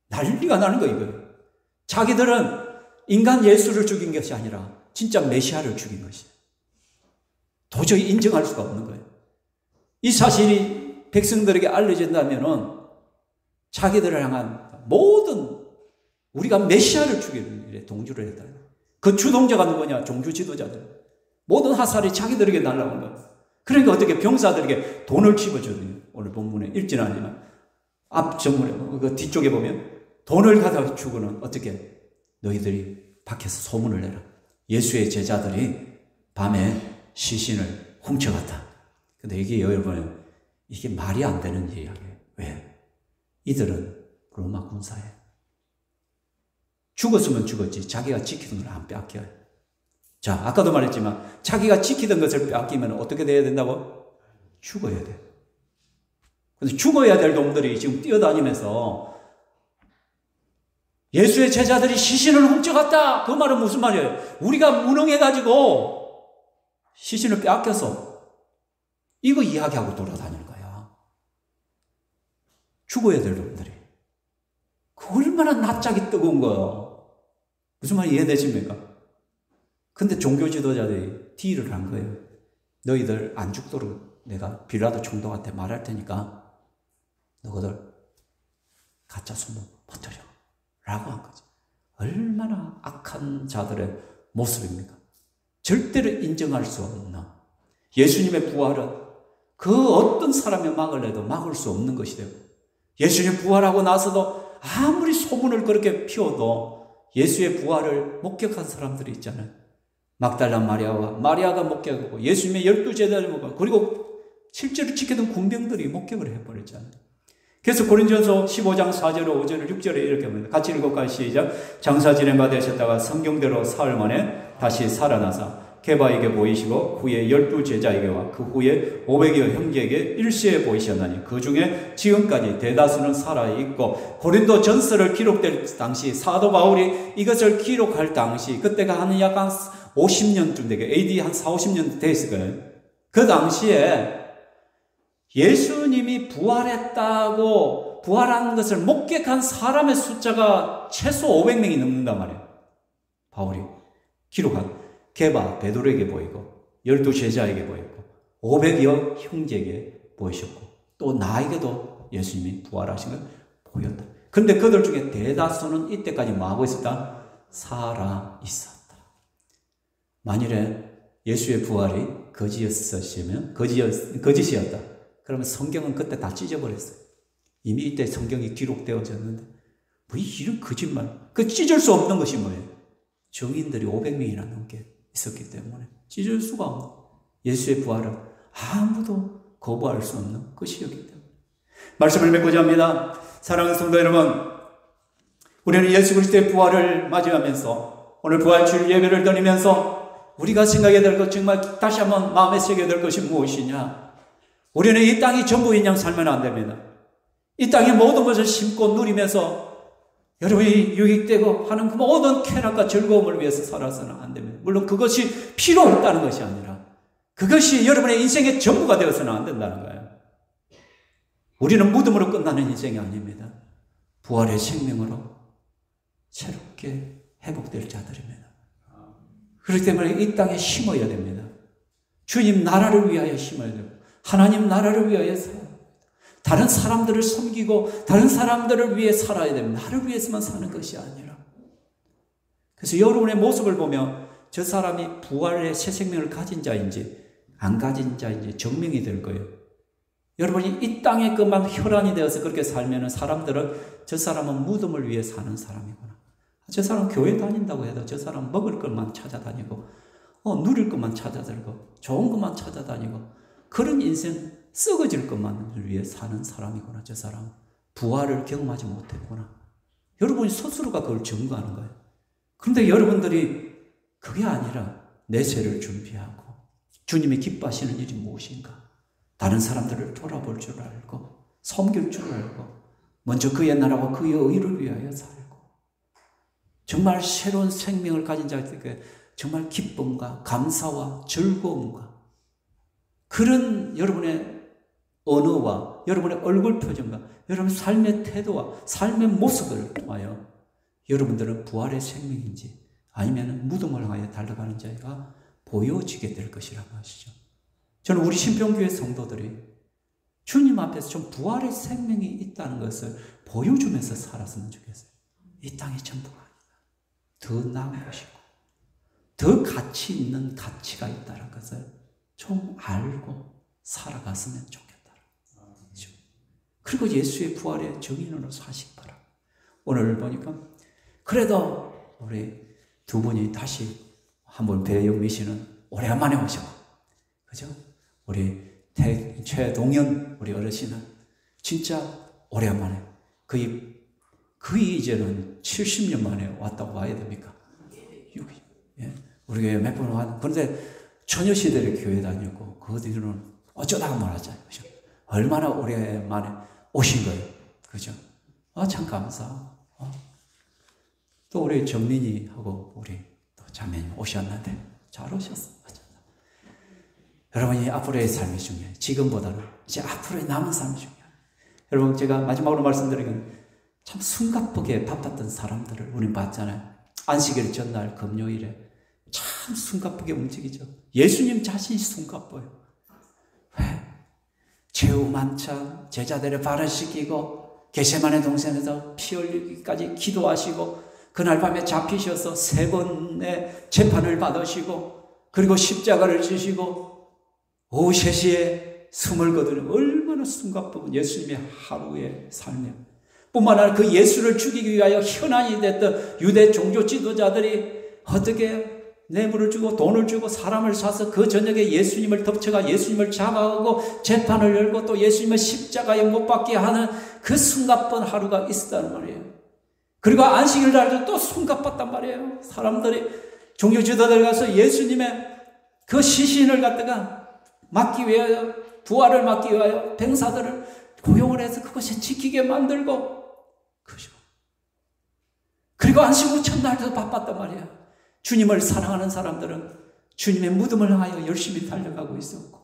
난리가 나는 거예요, 이거예요. 자기들은 인간 예수를 죽인 것이 아니라 진짜 메시아를 죽인 것이에요. 도저히 인정할 수가 없는 거예요. 이 사실이 백성들에게 알려진다면은 자기들을 향한 모든, 우리가 메시아를 죽이는 일에 동조를 했다. 그 주동자가 누구냐? 종교 지도자들. 모든 화살이 자기들에게 날아온 거예요. 그러니까 어떻게 병사들에게 돈을 집어주거든요. 오늘 본문에 읽지는 않지만 앞 전문에 그 뒤쪽에 보면 돈을 가져다 주고는 어떻게, 너희들이 밖에서 소문을 내라. 예수의 제자들이 밤에 시신을 훔쳐갔다. 근데 이게 여러분, 이게 말이 안 되는 이야기예요. 왜? 이들은 로마 군사예요. 죽었으면 죽었지 자기가 지키던 걸 안 빼앗겨요. 자, 아까도 말했지만 자기가 지키던 것을 빼앗기면 어떻게 돼야 된다고? 죽어야 돼. 근데 죽어야 될 놈들이 지금 뛰어다니면서 예수의 제자들이 시신을 훔쳐갔다. 그 말은 무슨 말이에요? 우리가 무능해가지고 시신을 빼앗겨서 이거 이야기하고 돌아다니는 거야. 죽어야 될 놈들이. 그 얼마나 낯짝이 뜨거운 거야. 무슨 말이 이해되십니까? 근데 종교 지도자들이 딜을 한 거예요. 너희들 안 죽도록 내가 빌라도 총독한테 말할 테니까 너희들 가짜 소문 퍼뜨려 라고 한 거죠. 얼마나 악한 자들의 모습입니까? 절대로 인정할 수 없는 예수님의 부활은 그 어떤 사람이 막으려도 막을 수 없는 것이 되고, 예수님 부활하고 나서도 아무리 소문을 그렇게 피워도 예수의 부활을 목격한 사람들이 있잖아요. 막달라 마리아와 마리아가 목격하고 예수님의 12제자를 목격하고, 그리고 실제로 지키던 군병들이 목격을 해버렸잖아요. 그래서 고린도전서 15장 4절, 5절, 6절에 이렇게 합니다. 같이 읽어볼까요? 시작. 장사 진행가 되셨다가 성경대로 사흘 만에 다시 살아나사 게바에게 보이시고 후에 12제자에게와 그 후에 500여 형제에게 일시에 보이셨나니 그 중에 지금까지 대다수는 살아있고, 고린도 전서를 기록될 당시 사도 바울이 이것을 기록할 당시 그때가 한 약 한 50년쯤 되게 AD 한 4, 50년 됐을 거예요. 그 당시에 예수님이 부활했다고 부활한 것을 목격한 사람의 숫자가 최소 500명이 넘는단 말이에요. 바울이 기록한 게바 베드로에게 보이고 12 제자에게 보였고 500여 형제에게 보이셨고 또 나에게도 예수님이 부활하신 걸 보였다. 그런데 그들 중에 대다수는 이때까지 뭐하고 있었다? 살아 있었다. 만일에 예수의 부활이 거짓이었다. 그러면 성경은 그때 다 찢어버렸어요. 이미 이때 성경이 기록되어졌는데 뭐 이런 거짓말. 그 찢을 수 없는 것이 뭐예요? 증인들이 500명이나 넘게 있었기 때문에 찢을 수가 없는 예수의 부활은 아무도 거부할 수 없는 것이었기 때문에 말씀을 맺고자 합니다. 사랑하는 성도 여러분, 우리는 예수 그리스도의 부활을 맞이하면서 오늘 부활주일 예배를 드리면서 우리가 생각해야 될 것, 정말 다시 한번 마음에 새겨야 될 것이 무엇이냐? 우리는 이 땅이 전부인 양 살면 안 됩니다. 이 땅의 모든 것을 심고 누리면서 여러분이 유익되고 하는 그 모든 쾌락과 즐거움을 위해서 살아서는 안 됩니다. 물론 그것이 필요 없다는 것이 아니라 그것이 여러분의 인생의 전부가 되어서는 안 된다는 거예요. 우리는 무덤으로 끝나는 인생이 아닙니다. 부활의 생명으로 새롭게 회복될 자들입니다. 그렇기 때문에 이 땅에 심어야 됩니다. 주님 나라를 위하여 심어야 되고 하나님 나라를 위하여 살아야 됩니다. 다른 사람들을 섬기고 다른 사람들을 위해 살아야 됩니다. 나를 위해서만 사는 것이 아니라. 그래서 여러분의 모습을 보면 저 사람이 부활의 새 생명을 가진 자인지 안 가진 자인지 증명이 될 거예요. 여러분이 이 땅에 그만 혈안이 되어서 그렇게 살면 사람들은 저 사람은 무덤을 위해 사는 사람이구나. 저 사람 교회 다닌다고 해도 저 사람 먹을 것만 찾아다니고 누릴 것만 찾아들고 좋은 것만 찾아다니고 그런 인생 썩어질 것만을 위해 사는 사람이구나. 저 사람 부활을 경험하지 못했구나. 여러분이 스스로가 그걸 증거하는 거예요. 그런데 여러분들이 그게 아니라 내세를 준비하고 주님이 기뻐하시는 일이 무엇인가? 다른 사람들을 돌아볼 줄 알고 섬길 줄 알고 먼저 그의 나라와 그의 의를 위하여 살고 정말 새로운 생명을 가진 자에게 정말 기쁨과 감사와 즐거움과 그런 여러분의 언어와 여러분의 얼굴 표정과 여러분의 삶의 태도와 삶의 모습을 통하여 여러분들은 부활의 생명인지 아니면 무덤을 향하여 달려가는 자가 보여지게 될 것이라고 하시죠. 저는 우리 신평교회 성도들이 주님 앞에서 좀 부활의 생명이 있다는 것을 보여주면서 살았으면 좋겠어요. 이 땅의 전부가 아니다. 더 나은 것이고 더 가치 있는 가치가 있다는 것을 좀 알고 살아갔으면 좋겠다. 그리고 예수의 부활의 증인으로 사시기 바랍니다. 오늘 보니까 그래도 우리 두 분이 다시 한번 배영미 씨는 오래간만에 오셨고, 그죠? 우리 최동현 우리 어르신은 진짜 오래간만에 거의 이제는 70년 만에 왔다고 봐야 됩니까? 예. 우리 교회 몇 번 왔는데 그런데 처녀시대를 교회 다녔고 그 뒤로는 어쩌다가 말았잖아요. 그죠? 얼마나 오랜만에 오신 거예요. 그죠? 참 감사. 또 우리 정민이하고 우리 또 자매님 오셨는데 잘 오셨어. 여러분이 앞으로의 삶이 중요해요. 지금보다는 이제 앞으로의 남은 삶이 중요해요. 여러분 제가 마지막으로 말씀드리는 참 숨가쁘게 바빴던 사람들을 우린 봤잖아요. 안식일 전날 금요일에 참 숨가쁘게 움직이죠. 예수님 자신이 숨가뻐요. 왜? 최후 만찬 제자들을 발언시키고 겟세마네 동산에서 피 흘리기까지 기도하시고 그날 밤에 잡히셔서 3번의 재판을 받으시고 그리고 십자가를 지시고 오후 3시에 숨을 거두는 얼마나 숨가쁘은 예수님의 하루의 삶이에요. 뿐만 아니라 그 예수를 죽이기 위하여 현안이 됐던 유대 종교 지도자들이 어떻게 뇌물을 주고 돈을 주고 사람을 사서 그 저녁에 예수님을 덮쳐가 예수님을 잡아가고 재판을 열고 또 예수님을 십자가에 못 박게 하는 그 숨가쁜 하루가 있었단 말이에요. 그리고 안식일 날도 또 숨가빴단 말이에요. 사람들이 종교 지도자들 가서 예수님의 그 시신을 갖다가 막기 위하여 부활을 막기 위하여 병사들을 고용을 해서 그것을 지키게 만들고 그죠. 그리고 안식 후 첫날도 바빴단 말이에요. 주님을 사랑하는 사람들은 주님의 무덤을 향하여 열심히 달려가고 있었고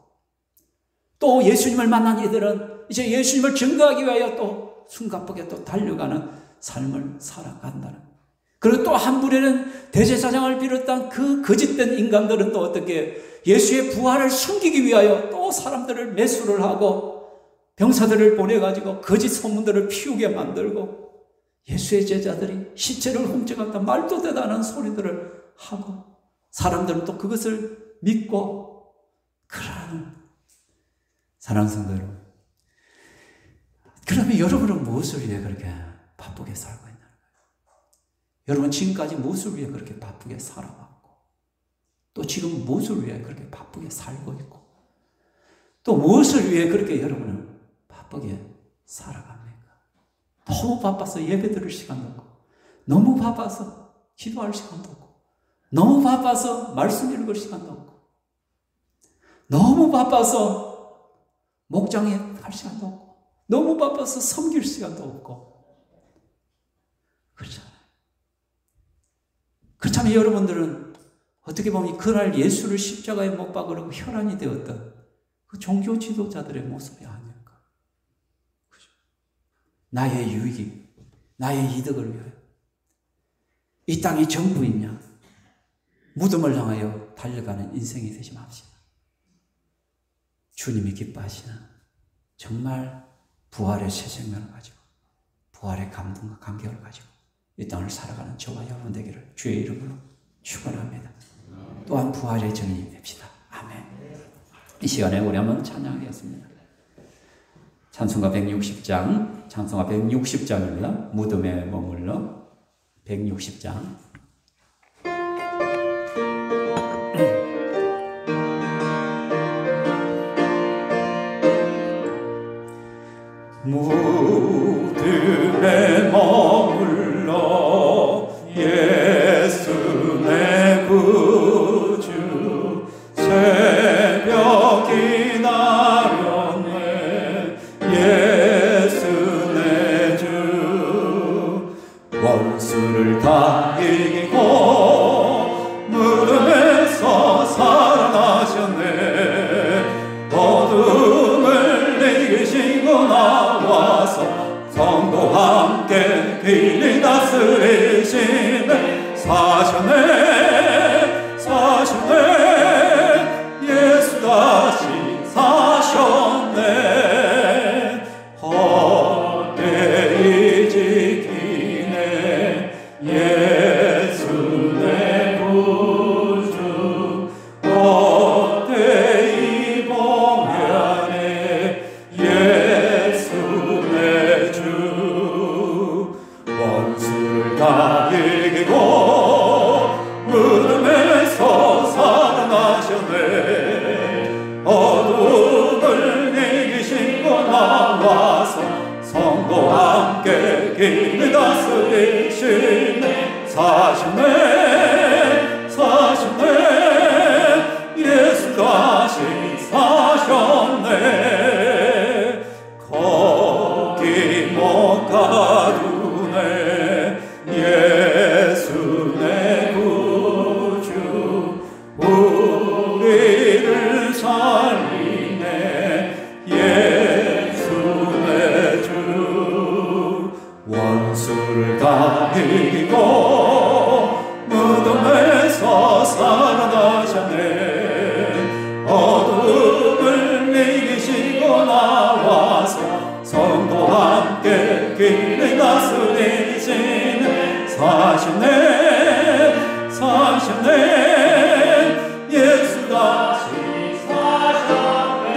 또 예수님을 만난 이들은 이제 예수님을 증거하기 위하여 또 숨가쁘게 또 달려가는 삶을 살아간다는 그리고 또 한 부류는 대제사장을 비롯한 그 거짓된 인간들은 또 어떻게 예수의 부활을 숨기기 위하여 또 사람들을 매수를 하고 병사들을 보내가지고 거짓 소문들을 피우게 만들고 예수의 제자들이 시체를 훔쳐갔다 말도 되다는 소리들을 하고 사람들은 또 그것을 믿고 그러는 사랑하는 성도 여러분, 그러면 여러분은 무엇을 위해 그렇게 바쁘게 살고 있나요? 여러분 지금까지 무엇을 위해 그렇게 바쁘게 살아왔고 또 지금 무엇을 위해 그렇게 바쁘게 살고 있고 또 무엇을 위해 그렇게 여러분은 바쁘게 살아갑니까? 너무 바빠서 예배 드릴 시간도 없고 너무 바빠서 기도할 시간도 없고 너무 바빠서 말씀 읽을 시간도 없고 너무 바빠서 목장에 갈 시간도 없고 너무 바빠서 섬길 시간도 없고 그렇잖아요. 그렇다면 여러분들은 어떻게 보면 그날 예수를 십자가에 못 박으려고 혈안이 되었던 그 종교 지도자들의 모습이 아닐까. 그렇죠? 나의 유익이, 나의 이득을 위하여 이 땅이 전부이냐 무덤을 향하여 달려가는 인생이 되지 맙시다. 주님이 기뻐하시는 정말 부활의 새 생명을 가지고 부활의 감동과 감격을 가지고 이 땅을 살아가는 저와 여러분 되기를 주의 이름으로 축원합니다. 또한 부활의 증인이 됩시다. 아멘. 이 시간에 우리 한번 찬양하겠습니다. 찬송가 160장, 찬송가 160장입니다. 무덤에 머물러 160장. 무덤에 머물러 예수 내 구주 새벽이 나렸네 예수 내 주 원수를 다 이기고 무덤에서 살아나셨네 어둠을 이기시고 나와서 성도와 함께 길이 다스리시네 사셨네 사셨네 예수 다시 사셨네 헛되이 지키네 예수 내 구주 헛되이 봉하네 예수 내 주 원수를 다 이기고 무덤에서 살아나셨네 어둠을 이기시고 나와서 성도와 함께 길을 다스리시네 사셨네 사셨네 예수 다시 사셨네 거기 못 가두네 예수 내 구주 우리를 살리네 예수 내 주 원수를 다 이기고 무덤에서 살아나셨네 어둠을 이기시고 나와서 성도와 함께 길을 다스리시네 사셨네 사셨네 예수 다시 사셨네.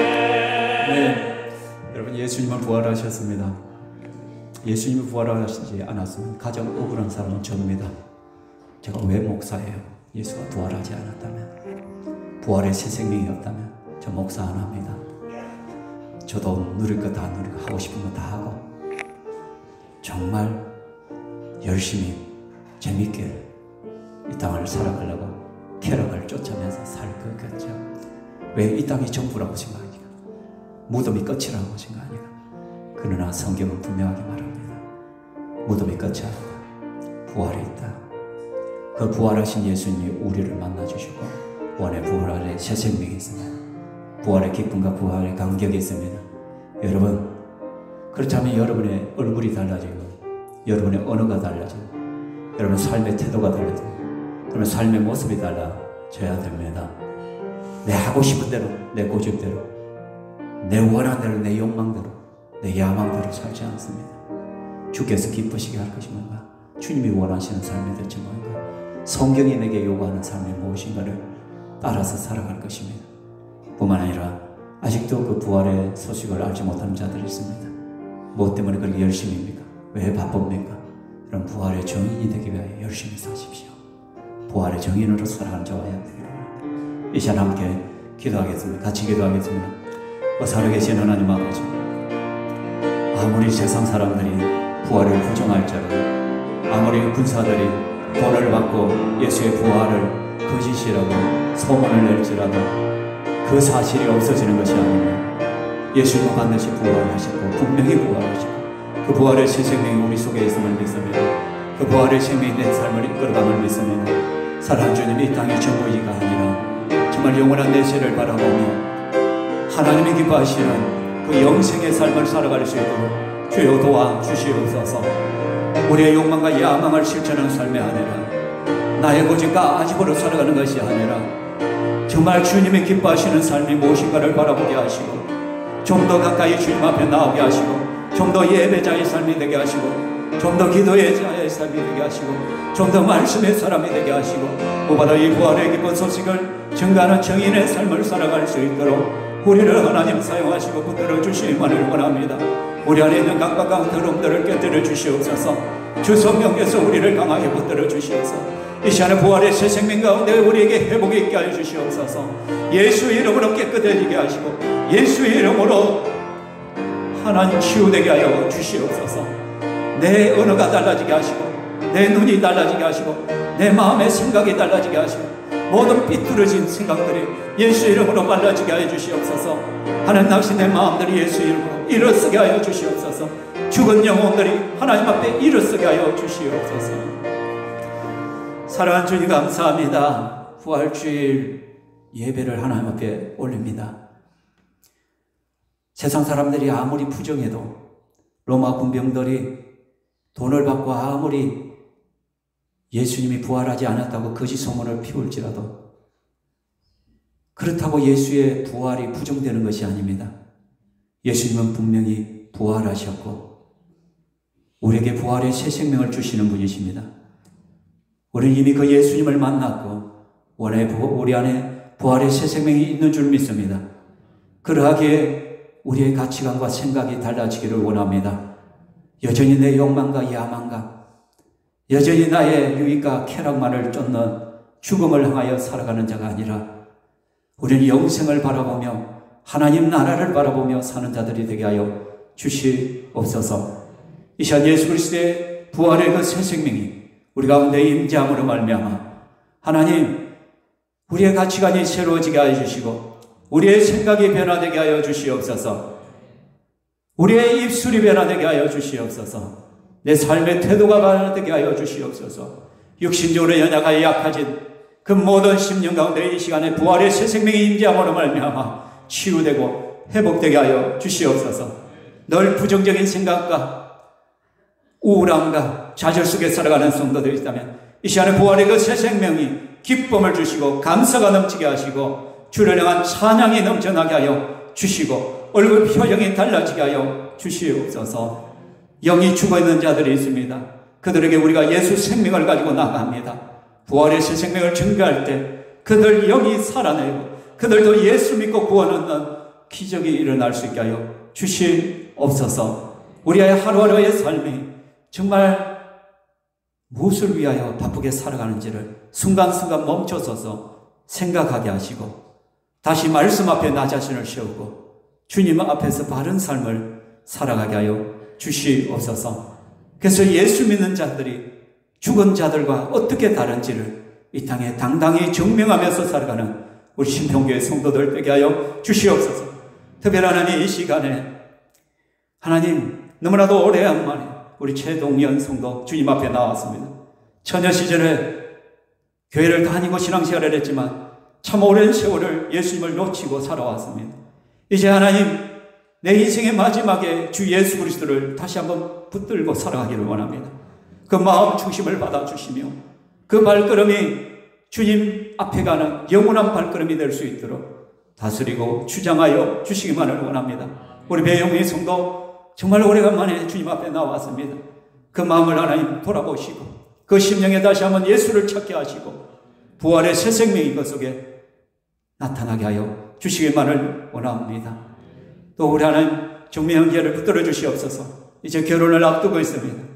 네, 여러분 예수님은 부활하셨습니다. 예수님이 부활하시지 않았으면 가장 억울한 사람은 저입니다. 제가 왜 목사예요? 예수가 부활하지 않았다면 부활의 새 생명이 없다면 저 목사 안 합니다. 저도 누릴 거 다 누리고 하고 싶은 거 다 하고 정말 열심히 재밌게 이 땅을 살아가려고 쾌락을 쫓아면서 살 거겠죠. 왜 이 땅이 전부라고 생각하니까 무덤이 끝이라고 생각하니까 그러나 성경은 분명하게 말합니다. 무덤이 끝이 아니다. 부활이 있다. 그 부활하신 예수님이 우리를 만나주시고 부활의 부활의 새 생명이 있습니다. 부활의 기쁨과 부활의 감격이 있습니다. 여러분 그렇다면 여러분의 얼굴이 달라지고 여러분의 언어가 달라지고 여러분 삶의 태도가 달라져요. 그러면 삶의 모습이 달라져야 됩니다. 내 하고 싶은 대로, 내 고집대로, 내 원하는 대로, 내 욕망대로, 내 야망대로 살지 않습니다. 주께서 기쁘시게 할 것이 뭔가, 주님이 원하시는 삶이 될지 뭔가, 성경이 내게 요구하는 삶이 무엇인가를 따라서 살아갈 것입니다. 뿐만 아니라 아직도 그 부활의 소식을 알지 못하는 자들이 있습니다. 무엇 때문에 그렇게 열심입니까? 왜 바쁩니까? 이런 부활의 정인이 되기 위하여 열심히 사십시오. 부활의 정인으로 살아가는 자가 되기를 바랍니다. 이 시간 함께 기도하겠습니다. 같이 기도하겠습니다. 살아계신 하나님 아버지, 아무리 세상 사람들이 부활을 부정할지라도, 아무리 군사들이 돈을 받고 예수의 부활을 거짓이라고 소문을 낼지라도 그 사실이 없어지는 것이 아니면 예수님 반드시 부활하시고 분명히 부활하시고 그 부활의 새 생명이 우리 속에 있음을 믿습니다. 그 부활의 생명이 내 삶을 이끌어감을 믿습니다. 사랑하는 주님, 이 땅의 전부이가 아니라 정말 영원한 내세를 바라보며 하나님이 기뻐하시는 그 영생의 삶을 살아갈 수 있도록 주여 도와주시옵소서. 우리의 욕망과 야망을 실천하는 삶이 아니라 나의 고집과 아집으로 살아가는 것이 아니라 정말 주님이 기뻐하시는 삶이 무엇인가를 바라보게 하시고 좀 더 가까이 주님 앞에 나오게 하시고 좀 더 예배자의 삶이 되게 하시고 좀 더 기도의 자의 삶이 되게 하시고 좀 더 말씀의 사람이 되게 하시고 무엇보다 이 부활의 기쁜 소식을 증가하는 정인의 삶을 살아갈 수 있도록 우리를 하나님 사용하시고 붙들어 주시기만을 원합니다. 우리 안에 있는 각박한 더러움들을 깨뜨려 주시옵소서. 주 성령께서 우리를 강하게 붙들어 주시옵소서. 이 시간에 부활의 새 생명 가운데 우리에게 회복이 있게 하여 주시옵소서. 예수의 이름으로 깨끗해지게 하시고 예수의 이름으로 하나님 치유되게 하여 주시옵소서. 내 언어가 달라지게 하시고 내 눈이 달라지게 하시고 내 마음의 생각이 달라지게 하시고 모든 삐뚤어진 생각들이 예수 이름으로 말라지게 하여 주시옵소서. 하나님 당신 내 마음들이 예수 이름으로 일어서게 하여 주시옵소서. 죽은 영혼들이 하나님 앞에 일어서게 하여 주시옵소서. 사랑하는 주님 감사합니다. 부활주일 예배를 하나님 앞에 올립니다. 세상 사람들이 아무리 부정해도 로마 군병들이 돈을 받고 아무리 예수님이 부활하지 않았다고 거짓 소문을 피울지라도 그렇다고 예수의 부활이 부정되는 것이 아닙니다. 예수님은 분명히 부활하셨고 우리에게 부활의 새 생명을 주시는 분이십니다. 우리는 이미 그 예수님을 만났고 우리 안에 부활의 새 생명이 있는 줄 믿습니다. 그러하기에 우리의 가치관과 생각이 달라지기를 원합니다. 여전히 내 욕망과 야망과 여전히 나의 유익과 쾌락만을 쫓는 죽음을 향하여 살아가는 자가 아니라 우리는 영생을 바라보며 하나님 나라를 바라보며 사는 자들이 되게 하여 주시옵소서. 이 시간 예수 그리스도의 부활의 그 새 생명이 우리 가운데 임재함으로 말미암아 하나님 우리의 가치관이 새로워지게 하여 주시고 우리의 생각이 변화되게 하여 주시옵소서. 우리의 입술이 변화되게 하여 주시옵소서. 내 삶의 태도가 변화되게 하여 주시옵소서. 육신적으로 연약하여 약해진 그 모든 심령 가운데 이 시간에 부활의 새 생명이 임재함으로 말미암아 치유되고 회복되게 하여 주시옵소서. 늘 부정적인 생각과 우울함과 좌절 속에 살아가는 성도들이 있다면 이 시간에 부활의 그 새 생명이 기쁨을 주시고 감사가 넘치게 하시고 주를 향한 찬양이 넘쳐나게 하여 주시고 얼굴 표정이 달라지게 하여 주시옵소서. 영이 죽어있는 자들이 있습니다. 그들에게 우리가 예수 생명을 가지고 나갑니다. 부활의 새 생명을 증거할 때 그들 영이 살아내고 그들도 예수 믿고 구원 얻는 기적이 일어날 수 있게 하여 주시옵소서. 우리의 하루하루의 삶이 정말 무엇을 위하여 바쁘게 살아가는지를 순간순간 멈춰서서 생각하게 하시고 다시 말씀 앞에 나 자신을 세우고 주님 앞에서 바른 삶을 살아가게 하여 주시옵소서. 그래서 예수 믿는 자들이 죽은 자들과 어떻게 다른지를 이 땅에 당당히 증명하면서 살아가는 우리 신평교회 성도들 되게 하여 주시옵소서. 특별히 하나님 이 시간에 하나님 너무나도 오래간만에 우리 최동연 성도 주님 앞에 나왔습니다. 처녀 시절에 교회를 다니고 신앙생활을 했지만 참 오랜 세월을 예수님을 놓치고 살아왔습니다. 이제 하나님 내 인생의 마지막에 주 예수 그리스도를 다시 한번 붙들고 살아가기를 원합니다. 그 마음 중심을 받아주시며 그 발걸음이 주님 앞에 가는 영원한 발걸음이 될 수 있도록 다스리고 주장하여 주시기만을 원합니다. 우리 배영의 성도 정말 오래간만에 주님 앞에 나왔습니다. 그 마음을 하나님 돌아보시고 그 심령에 다시 한번 예수를 찾게 하시고 부활의 새 생명이 그 속에 나타나게 하여 주시기만을 원합니다. 또 우리 하나님 정미 형제를 붙들어 주시옵소서. 이제 결혼을 앞두고 있습니다.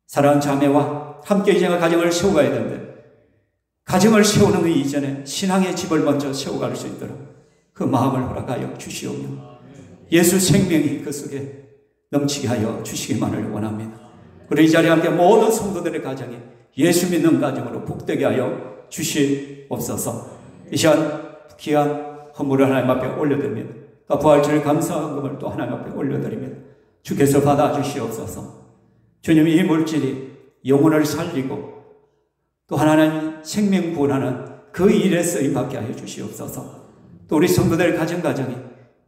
사랑하는 자매와 함께 이제가 가정을 세워가야 되는데 가정을 세우는 그 이전에 신앙의 집을 먼저 세워갈 수 있도록 그 마음을 허락하여 주시오며 예수 생명이 그 속에 넘치게 하여 주시기만을 원합니다. 그리고 이 자리에 함께 모든 성도들의 가정이 예수 믿는 가정으로 복되게 하여 주시옵소서. 이 시간 귀한 헌물을 하나님 앞에 올려드립니다. 또 부활절 감사헌금을 또 하나님 앞에 올려드립니다. 주께서 받아주시옵소서. 주님, 이 물질이 영혼을 살리고 또 하나님 생명 구원하는 그 일에 쓰임받게 하여 주시옵소서. 또 우리 성도들 가정이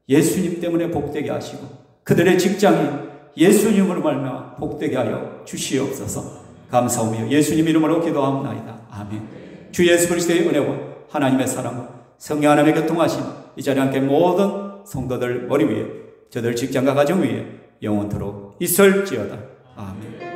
예수님 때문에 복되게 하시고 그들의 직장이 예수님으로 말미암아 복되게 하여 주시옵소서. 감사하며 예수님 이름으로 기도합니다. 아멘. 주 예수 그리스도의 은혜와 하나님의 사랑과 성령 하나님의 교통하심 이 자리에 함께 모든 성도들 머리 위에 저들 직장과 가정 위에 영원토록 있을지어다. 아멘.